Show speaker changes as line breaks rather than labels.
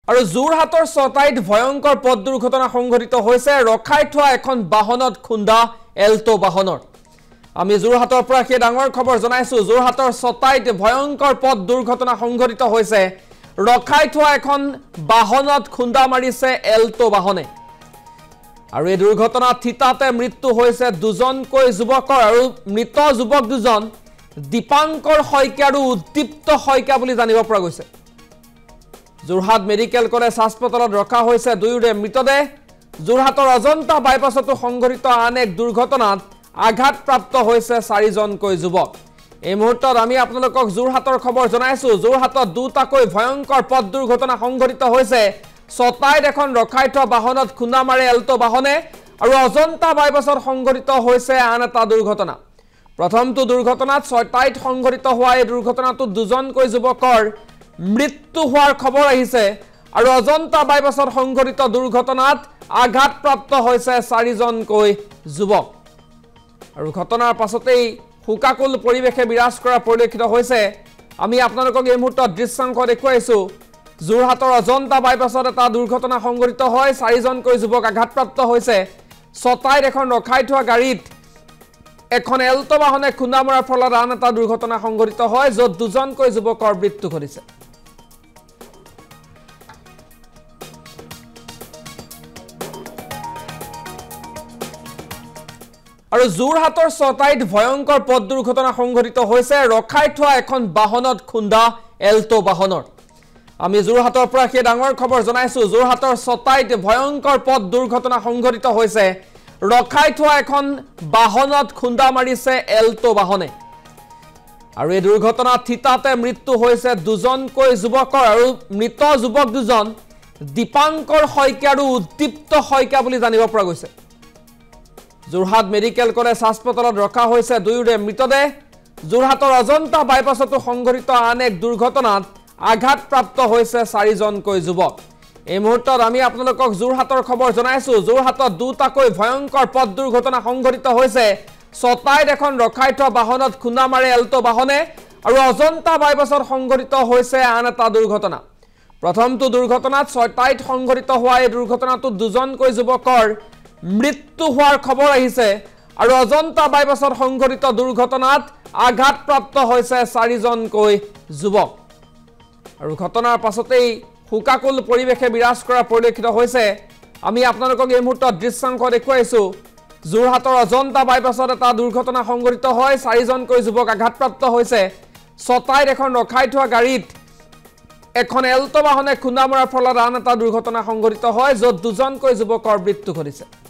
আৰু যোৰহাটৰ ছটাইত ভয়ংকৰ পথ দুৰ্ঘটনা সংঘটিত হৈছে ৰখাই থোৱা এখন বাহনত খুন্দা এল্টো বাহনৰ আমি যোৰহাটৰ পৰা কি ডাঙৰ খবৰ জনাইছো যোৰহাটৰ ছটাইত ভয়ংকৰ পথ দুৰ্ঘটনা সংঘটিত হৈছে ৰখাই থোৱা এখন বাহনত খুন্দা মাৰিছে এল্টো বাহনে আৰু এই দুৰ্ঘটনাত থিতাতে মৃত্যু হৈছে দুজনকৈ যুৱকৰ আৰু মৃত যুৱক দুজন দীপাংকৰ শইকীয়া আৰু উদ্দীপ্ত শইকীয়া বুলি জানিব পৰা গৈছে যোৰহাট মেডিকেল কলেজ হাস্পতালত ৰখা হৈছে দুয়োৰে মৃতদেহ যোৰহাটৰ অজন্তা বাইপাছতো সংঘটিত আন এক দুৰ্ঘটনাত আঘাতপ্ৰাপ্ত হৈছে চাৰিজনকৈ যুৱক এই মুহূৰ্তত আমি আপোনালোকক যোৰহাটৰ খবৰ জনাইছো যোৰহাটত দুটাকৈ ভয়ংকৰ পথ দুৰ্ঘটনা সংঘটিত হৈছে ছটাইত এখন ৰখাই থোৱা বাহনত খুন্দা মাৰে এল্টো বাহনে আৰু অজন্তা বাইপাছত সংঘটিত হৈছে আন এটা দুৰ্ঘটনা প্ৰথমটো দুৰ্ঘটনাত ছটাইত সংঘটিত হোৱা এই দুৰ্ঘটনাটোত দুজনকৈ যুৱকৰ মৃত্যু হোৱাৰ খবৰ আহিছে আৰু অজন্তা বাইপাছত সংঘটিত দুৰ্ঘটনাত আঘাতপ্ৰাপ্ত হৈছে চাৰিজনকৈ যুৱক আৰু ঘটনাৰ পাছতেই হুকাকুল পৰিৱেশে বিৰাজ কৰা পৰিলক্ষিত হৈছে আমি আপোনালোকক এই মুহূৰ্তত দৃশ্যাংশ দেখুৱাইছো যোৰহাটৰ অজন্তা বাইপাছত এটা দুৰ্ঘটনা সংঘটিত হয় চাৰিজনকৈ যুৱক আঘাতপ্ৰাপ্ত হৈছে ছটাইত এখন ৰখাই থোৱা গাড়ীত এখন এল্টো বাহনে খুন্দা মৰাৰ ফলত আন এটা দুৰ্ঘটনা সংঘটিত হয় য'ত দুজনকৈ যুৱকৰ মৃত্যু ঘটিছে আৰু যোৰহাটৰ ছটাইত ভয়ংকৰ পথ দুৰ্ঘটনা সংঘটিত হৈছে ৰখাই থোৱা এখন বাহনত খুন্দা এল্টো বাহনৰ আমি যোৰহাটৰ পৰা কি ডাঙৰ খবৰ জনাইছো যোৰহাটৰ ছটাইত ভয়ংকৰ পথ দুৰ্ঘটনা সংঘটিত হৈছে ৰখাই থোৱা এখন বাহনত খুন্দা মাৰিছে এল্টো বাহনে আৰু এই দুৰ্ঘটনাত থিতাতে মৃত্যু হৈছে দুজনকৈ যুৱকৰ আৰু মৃত যুৱক দুজন দীপাংকৰ শইকীয়া আৰু উদ্দীপ্ত শইকীয়া বুলি জানিব পৰা গৈছে যোৰহাট মেডিকেল কলেজ হাস্পতালত ৰখা হৈছে দুয়োৰে মৃতদেহ যোৰহাটৰ অজন্তা বাইপাছতো সংঘটিত আন এক দুৰ্ঘটনাত আঘাতপ্ৰাপ্ত হৈছে চাৰিজনকৈ যুৱক এই মুহূৰ্তত আমি আপোনালোকক যোৰহাটৰ খবৰ জনাইছো যোৰহাটত দুটাকৈ ভয়ংকৰ পথ দুৰ্ঘটনা সংঘটিত হৈছে ছটাইত এখন ৰখাই থোৱা বাহনত খুন্দা মাৰে এল্টো বাহনে আৰু অজন্তা বাইপাছত সংঘটিত হৈছে আন এটা দুৰ্ঘটনা প্ৰথমটো দুৰ্ঘটনাত ছটাইত সংঘটিত হোৱা এই দুৰ্ঘটনাটোত দুজনকৈ যুৱকৰ মৃত্যু হোৱাৰ খবৰ আহিছে আৰু অজন্তা বাইপাছত সংঘটিত দুৰ্ঘটনাত আঘাতপ্ৰাপ্ত হৈছে চাৰিজনকৈ যুৱক আৰু ঘটনাৰ পাছতেই হুকাকুল পৰিৱেশে বিৰাজ কৰা পৰিলক্ষিত হৈছে আমি আপোনালোকক এই মুহূৰ্তত দৃশ্যাংশ দেখুৱাইছো যোৰহাটৰ অজন্তা বাইপাছত এটা দুৰ্ঘটনা সংঘটিত হয় চাৰিজনকৈ যুৱক আঘাতপ্ৰাপ্ত হৈছে ছটাইত এখন ৰখাই থোৱা গাড়ীত এখন এল্টো বাহনে খুন্দা মৰাৰ ফলত আন এটা দুৰ্ঘটনা সংঘটিত হয় য'ত দুজনকৈ যুৱকৰ মৃত্যু ঘটিছে